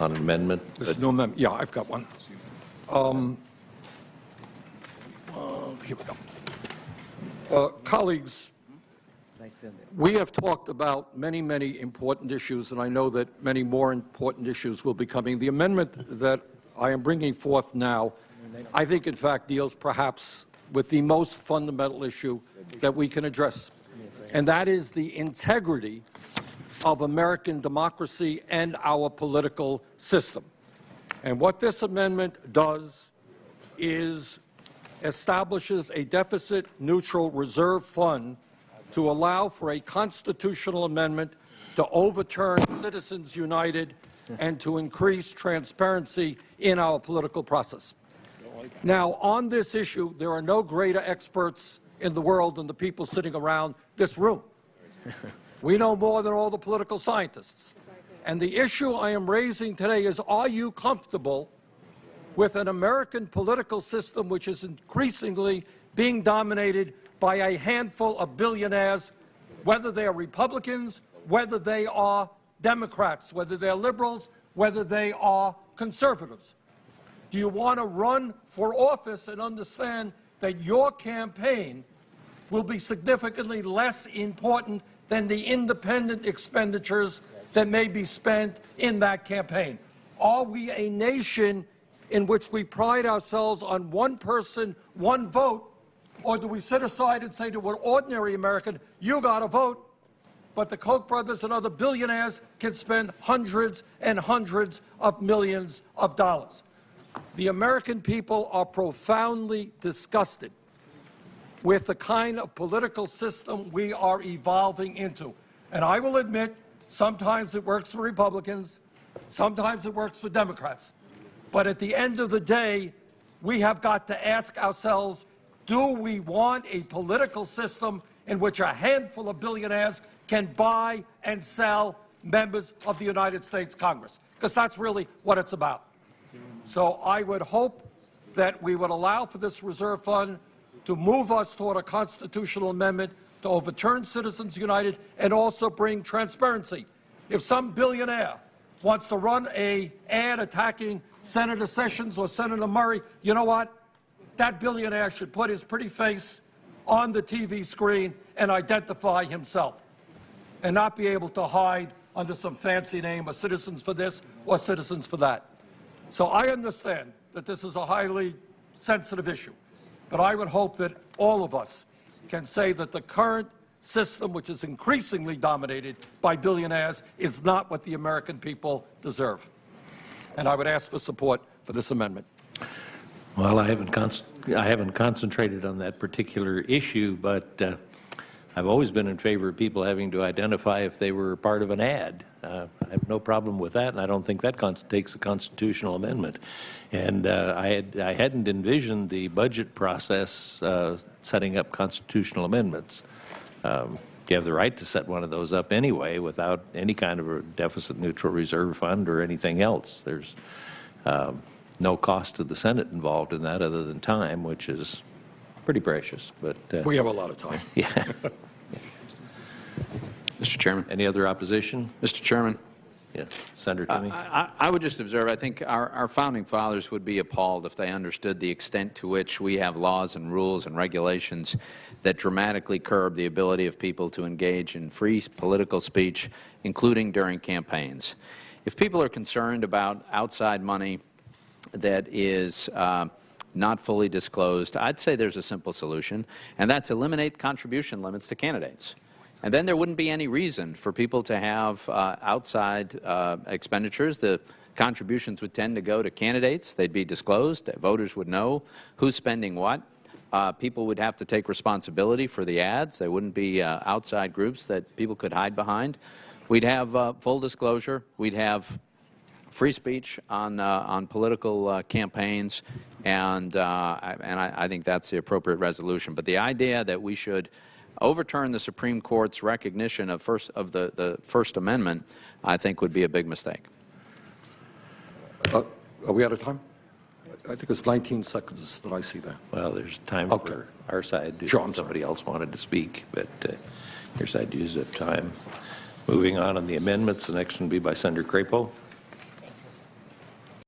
on an amendment. There's no amendment. Yeah, I've got one. Here we go. Colleagues, we have talked about many, many important issues, and I know that many more important issues will be coming. The amendment that I am bringing forth now, I think, in fact, deals perhaps with the most fundamental issue that we can address, and that is the integrity of American democracy and our political system. And what this amendment does is establishes a deficit-neutral reserve fund to allow for a constitutional amendment to overturn Citizens United and to increase transparency in our political process. Now, on this issue, there are no greater experts in the world than the people sitting around this room. We know more than all the political scientists. And the issue I am raising today is, are you comfortable with an American political system which is increasingly being dominated by a handful of billionaires, whether they are Republicans, whether they are Democrats, whether they're liberals, whether they are conservatives? Do you want to run for office and understand that your campaign will be significantly less important than the independent expenditures that may be spent in that campaign? Are we a nation in which we pride ourselves on one person, one vote, or do we sit aside and say to an ordinary American, you got to vote, but the Koch brothers and other billionaires can spend hundreds and hundreds of millions of dollars? The American people are profoundly disgusted with the kind of political system we are evolving into. And I will admit, sometimes it works for Republicans, sometimes it works for Democrats. But at the end of the day, we have got to ask ourselves, do we want a political system in which a handful of billionaires can buy and sell members of the United States Congress? Because that's really what it's about. So I would hope that we would allow for this reserve fund to move us toward a constitutional amendment to overturn Citizens United and also bring transparency. If some billionaire wants to run an ad attacking Senator Sessions or Senator Murray, you know what? That billionaire should put his pretty face on the TV screen and identify himself and not be able to hide under some fancy name of Citizens for this or Citizens for that. So I understand that this is a highly sensitive issue, but I would hope that all of us can say that the current system, which is increasingly dominated by billionaires, is not what the American people deserve. And I would ask for support for this amendment. Well, I haven't concentrated on that particular issue, but I've always been in favor of people having to identify if they were part of an ad. I have no problem with that, and I don't think that takes a constitutional amendment. And I hadn't envisioned the budget process setting up constitutional amendments. You have the right to set one of those up anyway without any kind of a deficit-neutral reserve fund or anything else. There's no cost to the Senate involved in that other than time, which is pretty precious. But we have a lot of time. Yeah. Mr. Chairman. Any other opposition? Mr. Chairman. Yes, Senator Toomey. I would just observe, I think our founding fathers would be appalled if they understood the extent to which we have laws and rules and regulations that dramatically curb the ability of people to engage in free political speech, including during campaigns. If people are concerned about outside money that is not fully disclosed, I'd say there's a simple solution, and that's eliminate contribution limits to candidates. And then there wouldn't be any reason for people to have outside expenditures. The contributions would tend to go to candidates. They'd be disclosed. Voters would know who's spending what. People would have to take responsibility for the ads. There wouldn't be outside groups that people could hide behind. We'd have full disclosure. We'd have free speech on political campaigns, and I think that's the appropriate resolution. But the idea that we should overturn the Supreme Court's recognition of the First Amendment, I think, would be a big mistake. Are we out of time? I think it's 19 seconds that I see there. Well, there's time for our side. Sure, somebody else wanted to speak, but your side used up time. Moving on the amendments, the next one will be by Senator Crapo.